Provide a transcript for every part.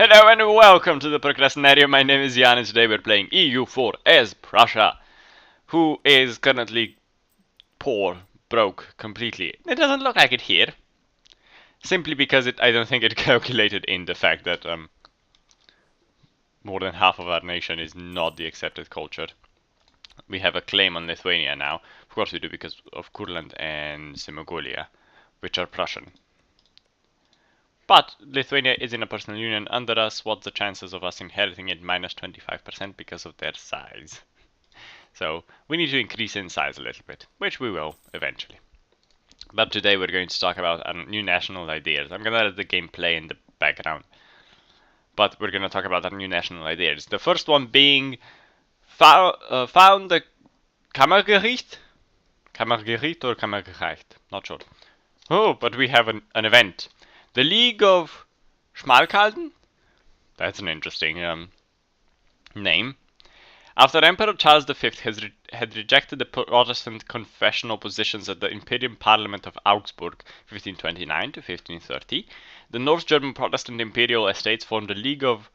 Hello and welcome to the Procrastinario. My name is Jan and today we're playing EU4 as Prussia, who is currently poor, broke, completely. It doesn't look like it here, simply because I don't think it calculated in the fact that more than half of our nation is not the accepted culture. We have a claim on Lithuania now. Of course we do because of Kurland and Simogolia, which are Prussian. But Lithuania is in a personal union under us. What's the chances of us inheriting it? Minus 25% because of their size. So we need to increase in size a little bit, which we will eventually. But today we're going to talk about new national ideas. I'm gonna let the game play in the background. But we're gonna talk about our new national ideas. The first one being found the Kammergericht? Kammergericht or Kammergericht? Not sure. Oh, but we have an event. The League of Schmalkalden? That's an interesting name. After Emperor Charles V had rejected the Protestant confessional positions at the Imperial Parliament of Augsburg 1529 to 1530, the North German Protestant Imperial Estates formed a League of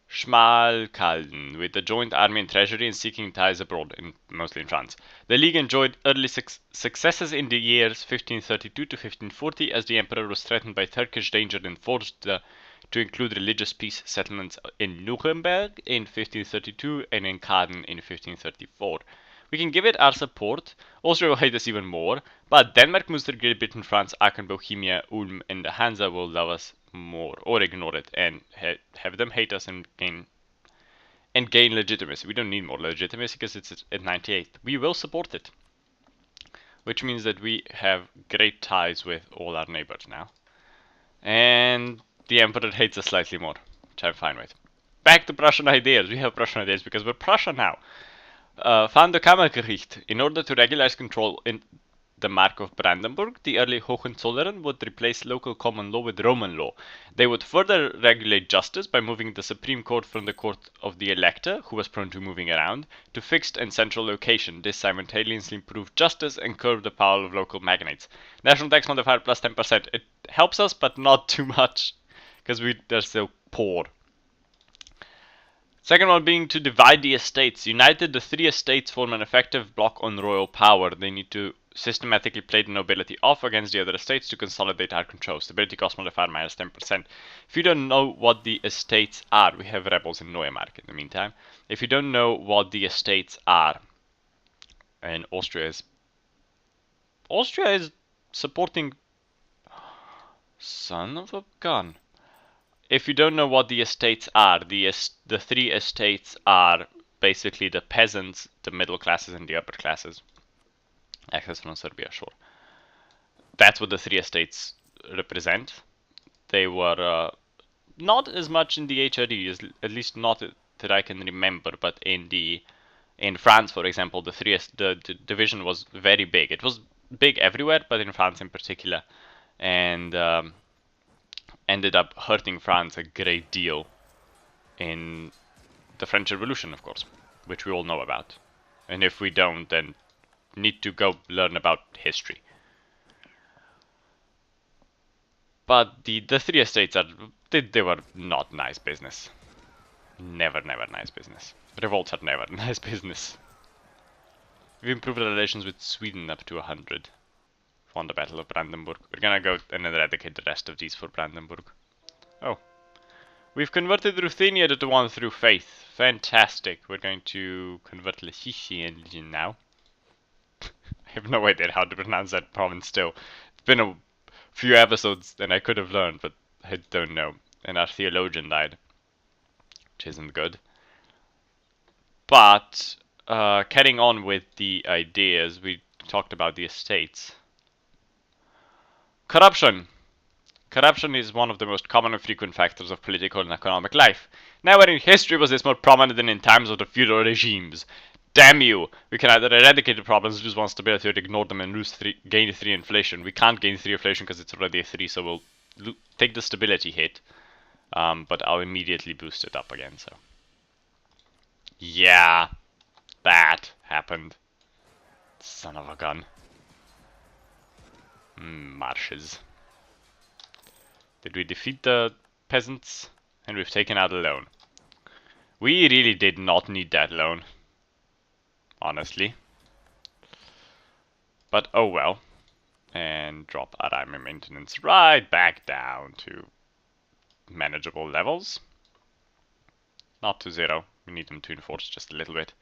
Schmalkalden with a joint army and treasury and seeking ties abroad, mostly in France. The League enjoyed early successes in the years 1532 to 1540 as the emperor was threatened by Turkish danger and forced to include religious peace settlements in Nuremberg in 1532 and in Kaaden in 1534. We can give it our support. Austria will hate us even more, but Denmark, Munster, Great Britain, France, Aachen, Bohemia, Ulm, and the Hansa will love us more, or ignore it and have them hate us and gain legitimacy. We don't need more legitimacy because it's at 98. We will support it, which means that we have great ties with all our neighbors now, and the emperor hates us slightly more, which I'm fine with. Back to Prussian ideas. We have Prussian ideas because we're Prussia now. Found the Kammergericht. In order to regularize control in the Mark of Brandenburg, the early Hohenzollern would replace local common law with Roman law. They would further regulate justice by moving the Supreme Court from the court of the elector, who was prone to moving around, to fixed and central location. This simultaneously improved justice and curbed the power of local magnates. National tax modifier plus 10%. It helps us, but not too much, because they're still poor. Second one being to divide the estates. United, the three estates form an effective block on royal power. They need to systematically play the nobility off against the other estates to consolidate our control. Stability cost modifier minus 10%. If you don't know what the estates are, we have rebels in Neumark in the meantime. If you don't know what the estates are, and Austria is supporting son of a gun. If you don't know what the estates are, the three estates are basically the peasants, the middle classes, and the upper classes. Access from Serbia, sure. That's what the three estates represent. They were not as much in the HRD, at least not that I can remember, but in France, for example, the division was very big. It was big everywhere, but in France in particular, and ended up hurting France a great deal in the French Revolution, of course, which we all know about. And if we don't, then need to go learn about history. But the three estates they were not nice business. Never nice business. Revolts are never nice business. We've improved our relations with Sweden up to 100. Won the Battle of Brandenburg. We're gonna go and eradicate the rest of these for Brandenburg. Oh. We've converted Ruthenia to the one through faith. Fantastic. We're going to convert Lechishian now. I have no idea how to pronounce that province still. It's been a few episodes and I could have learned, but I don't know. And our theologian died, which isn't good. But carrying on with the ideas, we talked about the estates. Corruption. Corruption is one of the most common and frequent factors of political and economic life. Nowhere in history was this more prominent than in times of the feudal regimes. Damn you! We can either eradicate the problems, lose one stability, or ignore them and gain 3 inflation. We can't gain 3 inflation because it's already a 3, so we'll take the stability hit. But I'll immediately boost it up again, so. Yeah, that happened. Son of a gun. Marshes. Did we defeat the peasants? And we've taken out a loan. We really did not need that loan, honestly. But oh well. And drop our army maintenance right back down to manageable levels. Not to 0. We need them to enforce just a little bit.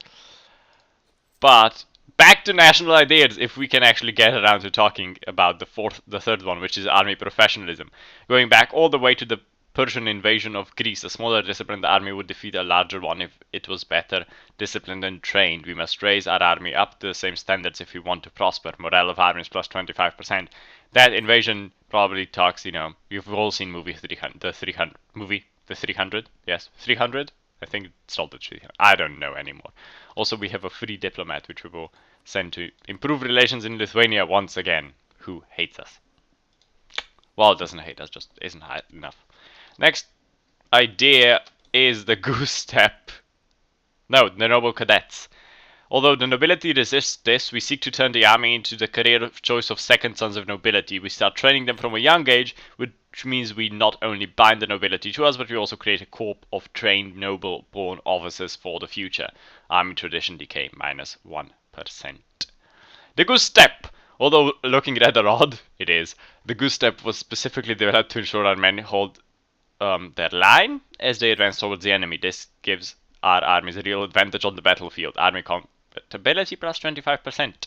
But back to national ideas, if we can actually get around to talking about the third one, which is army professionalism. Going back all the way to the Persian invasion of Greece, a smaller disciplined army would defeat a larger one if it was better disciplined and trained. We must raise our army up to the same standards if we want to prosper. Morale of armies plus 25%. That invasion probably talks, you know, you've all seen movie 300, the 300 movie, the 300, yes, 300. I think it's not the 300. I don't know anymore. Also, we have a free diplomat which we will send to improve relations in Lithuania once again, who hates us. Well, it doesn't hate us, just isn't high enough. Next idea is the goose step. No, the noble cadets. Although the nobility resists this, we seek to turn the army into the career of choice of second sons of nobility. We start training them from a young age, which means we not only bind the nobility to us, but we also create a corps of trained noble-born officers for the future. Army tradition decay minus 1%. The goose step. Although looking rather odd, it is. The goose step was specifically developed to ensure our men hold their line as they advance towards the enemy. This gives our armies a real advantage on the battlefield. Army compatibility plus 25%.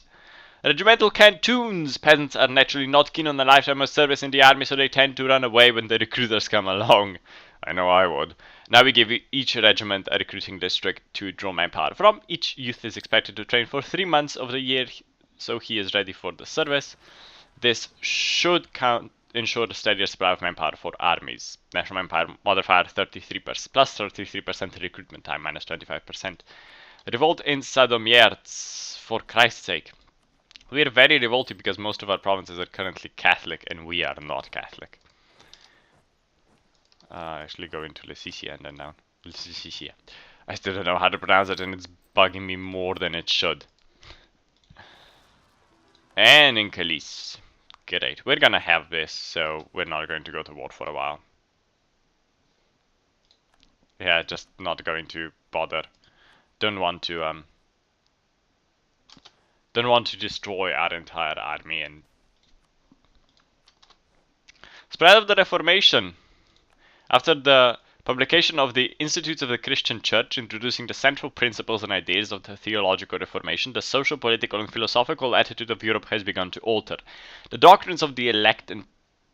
Regimental cantoons. Peasants are naturally not keen on the lifetime of service in the army, so they tend to run away when the recruiters come along. I know I would. Now we give each regiment a recruiting district to draw manpower from. Each youth is expected to train for 3 months of the year, so he is ready for the service. This should ensure the steadier supply of manpower for armies. National manpower modifier 33%, plus 33% recruitment time, minus 25%. Revolt in Sadomierz, for Christ's sake. We are very revolty because most of our provinces are currently Catholic and we are not Catholic. Actually go into Lycisia and then down. Lycisia. I still don't know how to pronounce it and it's bugging me more than it should. And in Calice. Great. We're gonna have this, so we're not going to go to war for a while. Yeah, just not going to bother. Don't want to destroy our entire army. And spread of the Reformation. After the publication of the Institutes of the Christian Church, introducing the central principles and ideas of the theological Reformation, the social, political, and philosophical attitude of Europe has begun to alter. The doctrines of the elect and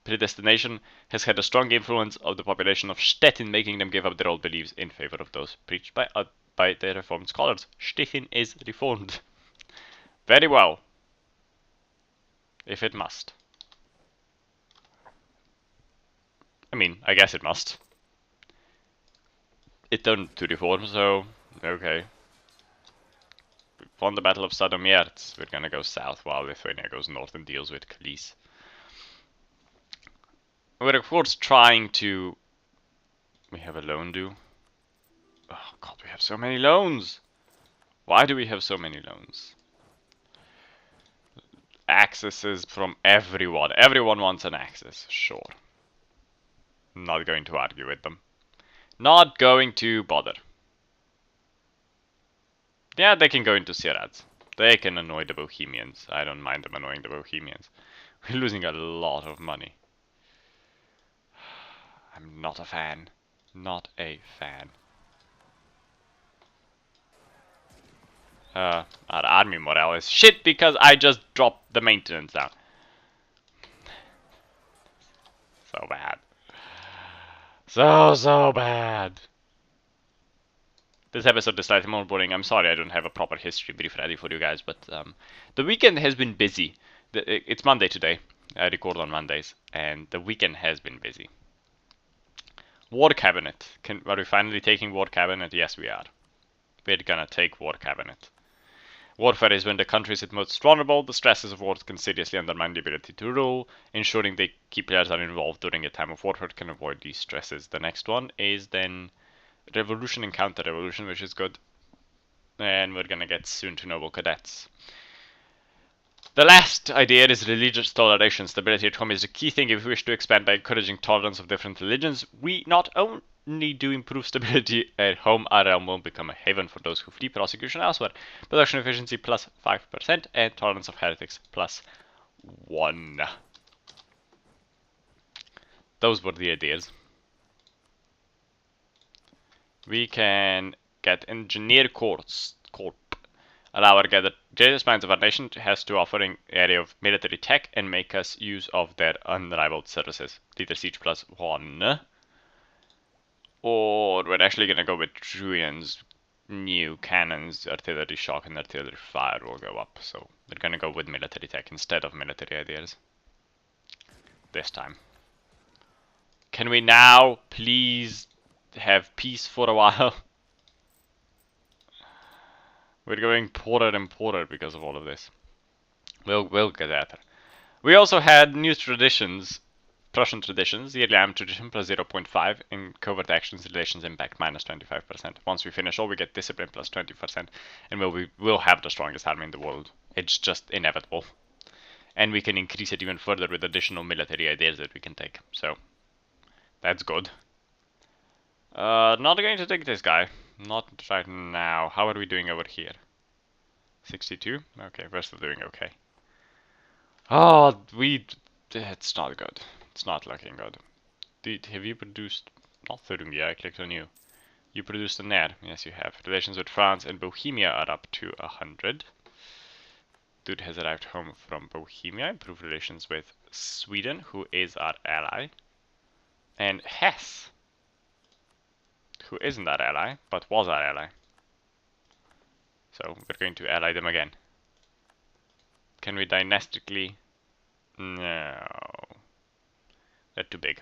predestination has had a strong influence of the population of Stettin, making them give up their old beliefs in favor of those preached by the Reformed scholars. Stettin is reformed. Very well. If it must. I mean, I guess it must. It turned to reform, so okay. We won the Battle of Sadomierz. We're gonna go south while Lithuania goes north and deals with Calice. We're of course trying to... We have a loan due. Oh god, we have so many loans! Why do we have so many loans? Accesses from everyone. Everyone wants an access, sure. Not going to argue with them. Not going to bother. Yeah, they can go into Sirats. They can annoy the Bohemians. I don't mind them annoying the Bohemians. We're losing a lot of money. I'm not a fan. Not a fan. Our army morale is shit because I just dropped the maintenance down. So bad. So bad. This episode is slightly more boring. I'm sorry I don't have a proper history brief ready for you guys, but the weekend has been busy. It's Monday today. I record on Mondays, and the weekend has been busy. War Cabinet. Are we finally taking War Cabinet? Yes, we are. We're gonna take War Cabinet. Warfare is when the country is at most vulnerable. The stresses of war can seriously undermine the ability to rule. Ensuring the key players are involved during a time of warfare can avoid these stresses. The next one is then Revolution and Counter-Revolution, which is good. And we're gonna get soon to Noble Cadets. The last idea is religious toleration. Stability at home is the key thing if we wish to expand by encouraging tolerance of different religions. We not only do improve stability at home, our realm will become a haven for those who flee persecution elsewhere. Production efficiency plus 5% and tolerance of heretics plus 1. Those were the ideas. We can get engineer corps. Allow our greatest minds of our nation has to offer in area of military tech and make us use of their unrivaled services. Leader siege plus 1. Or we're actually gonna go with Julian's new cannons, artillery shock and artillery fire will go up. So we're gonna go with military tech instead of military ideas. This time. Can we now please have peace for a while? We're going poorer and poorer because of all of this. We'll get there. We also had new traditions, Prussian traditions, yearly arm tradition plus 0.5, in covert actions relations impact minus 25%. Once we finish all, we get discipline plus 20%, and we'll have the strongest army in the world. It's just inevitable. And we can increase it even further with additional military ideas that we can take. So, that's good. Not going to take this guy. Not right now. How are we doing over here? 62? Okay, we're still doing okay. Oh, it's not good. It's not looking good. Have you produced... Not Thuringia, I clicked on you. You produced an air. Yes, you have. Relations with France and Bohemia are up to 100. Dude has arrived home from Bohemia. Improved relations with Sweden, who is our ally. And Hesse, who isn't our ally, but was our ally. So we're going to ally them again. Can we dynastically? No. They're too big.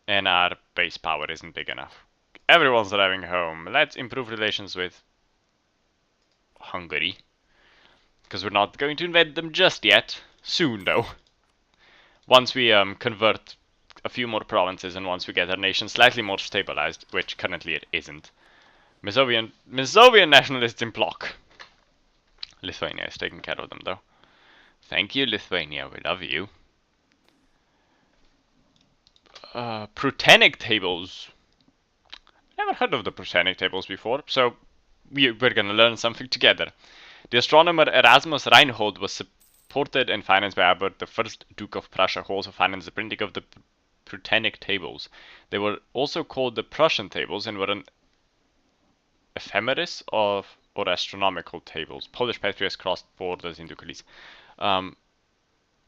And our base power isn't big enough. Everyone's arriving home. Let's improve relations with Hungary. Because we're not going to invade them just yet. Soon, though. Once we convert a few more provinces and once we get our nation slightly more stabilized, which currently it isn't. Masovian nationalists in block. Lithuania is taking care of them, though. Thank you, Lithuania. We love you. Prutenic tables. Never heard of the Prutenic tables before, so we're gonna learn something together. The astronomer Erasmus Reinhold was supported and financed by Albert, the first Duke of Prussia, who also financed the printing of the Prutenic tables. They were also called the Prussian tables and were an ephemeris of or astronomical tables. Polish patriots crossed borders into Greece.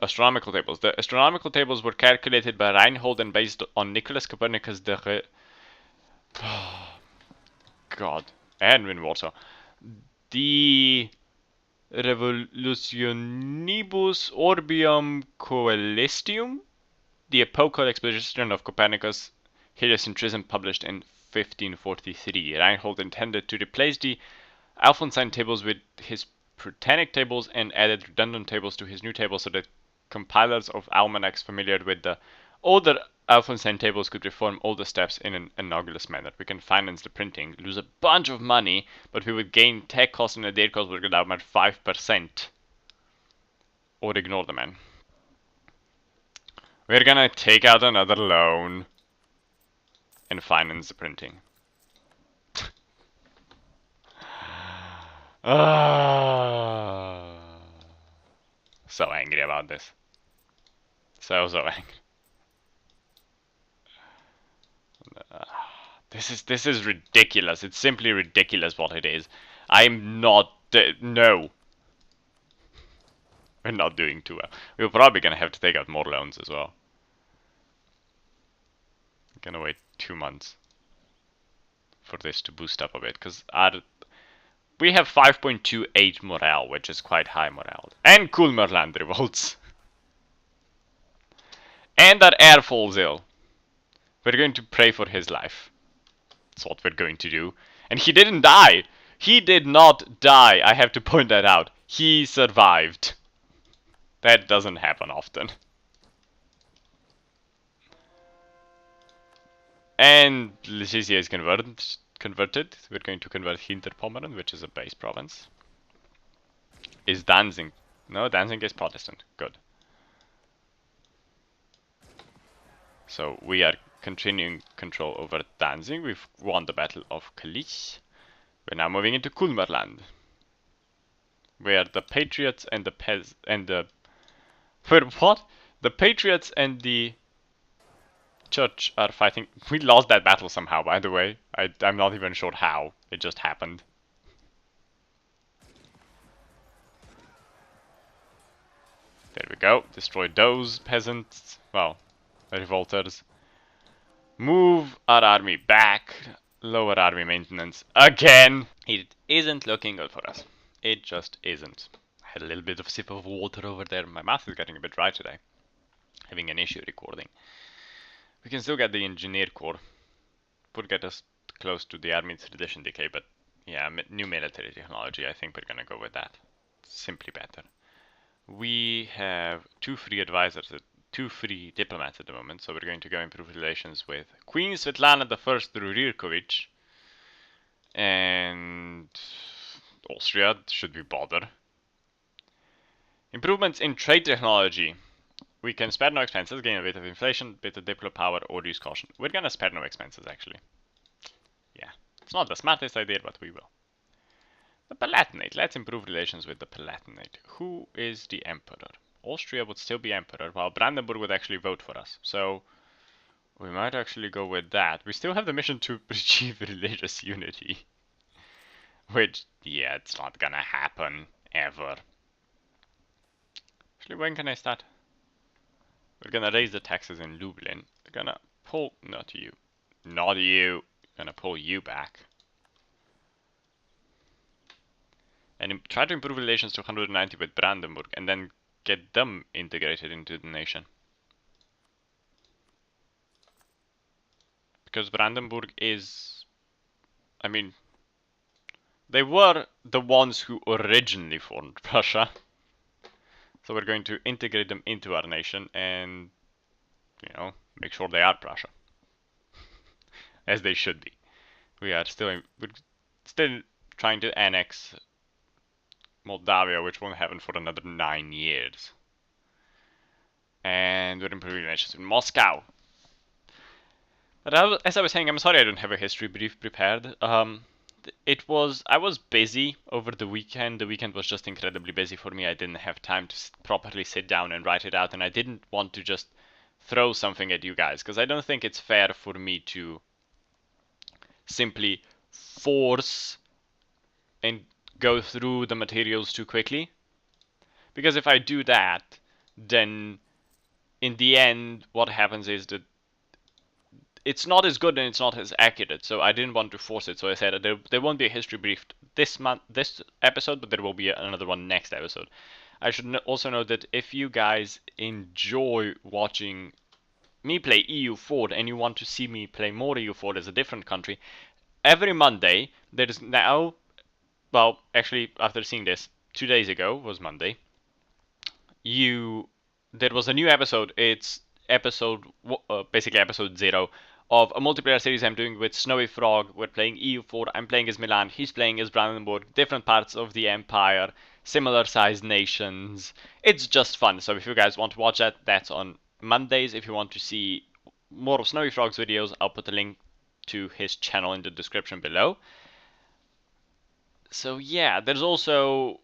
Astronomical tables. The astronomical tables were calculated by Reinhold and based on Nicholas Copernicus God. And in Warsaw. The Revolutionibus Orbium Coelestium, the epochal exposition of Copernicus' heliocentrism, published in 1543. Reinhold intended to replace the Alphonsine tables with his Prutenic tables and added redundant tables to his new tables so that compilers of almanacs familiar with the older Alphonsine tables could perform all the steps in an analogous manner. We can finance the printing, lose a bunch of money, but we would gain tech costs and the date cost would go down by 5%. Or ignore the man. We're gonna take out another loan and finance the printing. So angry about this. So angry. This is ridiculous. It's simply ridiculous what it is. I'm not... no. We're not doing too well. We're probably gonna have to take out more loans as well. I'm gonna wait 2 months for this to boost up a bit, because we have 5.28 morale, which is quite high morale. And Kulmerland revolts. And our heir falls ill. We're going to pray for his life. That's what we're going to do. And he didn't die. He did not die. I have to point that out. He survived. That doesn't happen often. And Lycisia is converted. We're going to convert Hinterpommern, which is a base province. Is Danzig No, Danzig is Protestant. Good. So we are continuing control over Danzig. We've won the Battle of Kalisz. We're now moving into Kulmerland, where the Patriots and the what? The Patriots and the Church are fighting. We lost that battle somehow, by the way. I'm not even sure how. It just happened. There we go. Destroy those peasants. Well, revolters. Move our army back. Lower army maintenance again. It isn't looking good for us. It just isn't. I had a little bit of a sip of water over there. My mouth is getting a bit dry today. Having an issue recording. We can still get the engineer corps. Would get us close to the army tradition decay, but yeah, new military technology. I think we're gonna go with that. Simply better. We have two free advisors, two free diplomats at the moment, so we're going to go improve relations with Queen Svetlana I Rurikovic and Austria. Should we bother? Improvements in trade technology. We can spare no expenses, gain a bit of inflation, bit of diplo power, or use caution. We're gonna spare no expenses, actually. Yeah, it's not the smartest idea, but we will. The Palatinate. Let's improve relations with the Palatinate. Who is the Emperor? Austria would still be Emperor, while Brandenburg would actually vote for us. So, we might actually go with that. We still have the mission to achieve religious unity. Which, yeah, it's not gonna happen, ever. Actually, when can I start? We're gonna raise the taxes in Lublin. We're gonna pull, not you. Not you. Gonna pull you back. And try to improve relations to 190 with Brandenburg, and then get them integrated into the nation. Because Brandenburg is... I mean... They were the ones who originally formed Prussia. So we're going to integrate them into our nation and, you know, make sure they are Prussia. As they should be. We're still trying to annex Moldavia, which won't happen for another 9 years. And we're improving relations with Moscow. But as I was saying, I'm sorry I don't have a history brief prepared. I was busy over the weekend. The weekend was just incredibly busy for me. I didn't have time to properly sit down and write it out, and I didn't want to just throw something at you guys, because I don't think it's fair for me to simply force and go through the materials too quickly. Because if I do that, then in the end, what happens is that it's not as good and it's not as accurate. So I didn't want to force it. So I said there won't be a history brief this episode, but there will be another one next episode. I should also note that if you guys enjoy watching me play EU4 and you want to see me play more EU4 as a different country, every Monday there is now, well, actually after seeing this, 2 days ago was Monday, there was a new episode. It's basically episode 0 of a multiplayer series I'm doing with Snowy Frog. We're playing EU4, I'm playing as Milan, he's playing as Brandenburg, different parts of the empire, similar sized nations. It's just fun. So if you guys want to watch that, that's on Mondays. If you want to see more of Snowy Frog's videos, I'll put a link to his channel in the description below. So yeah, there's also,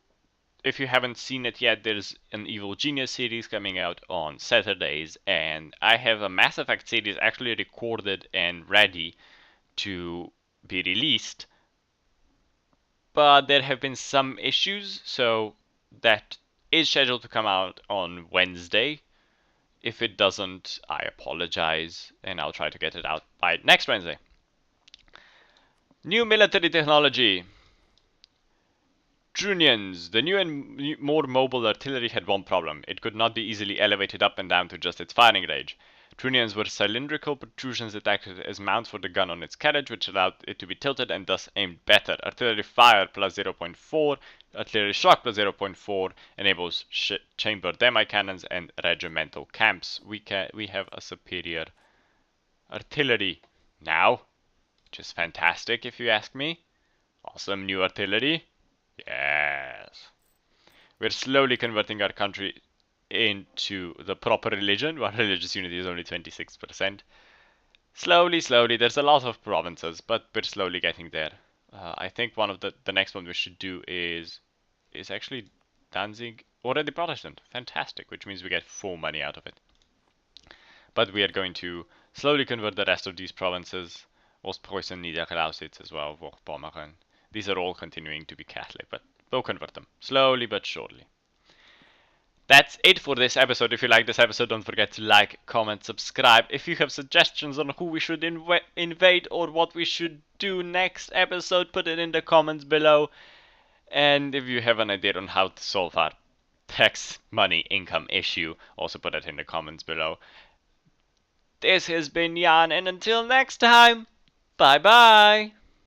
if you haven't seen it yet, there's an Evil Genius series coming out on Saturdays, and I have a Mass Effect series actually recorded and ready to be released. But there have been some issues, so that is scheduled to come out on Wednesday. If it doesn't, I apologize, and I'll try to get it out by next Wednesday. New military technology. Trunnions. The new and more mobile artillery had one problem. It could not be easily elevated up and down to just its firing range. Trunnions were cylindrical protrusions that acted as mounts for the gun on its carriage, which allowed it to be tilted and thus aimed better. Artillery fire plus 0.4, artillery shock plus 0.4 enables chamber demi cannons and regimental camps. We have a superior artillery now, which is fantastic if you ask me. Awesome new artillery. Yes. We're slowly converting our country into the proper religion, where religious unity is only 26%. Slowly, slowly, there's a lot of provinces, but we're slowly getting there. I think one of the next one we should do is actually Danzig already Protestant. Fantastic, which means we get full money out of it. But we are going to slowly convert the rest of these provinces. Ostpreußen, Niederlausitz as well, Vorpommern. These are all continuing to be Catholic, but we'll convert them slowly but surely. That's it for this episode. If you like this episode, don't forget to like, comment, subscribe. If you have suggestions on who we should invade or what we should do next episode, put it in the comments below. And if you have an idea on how to solve our tax money income issue, also put it in the comments below. This has been Jan, and until next time, bye bye!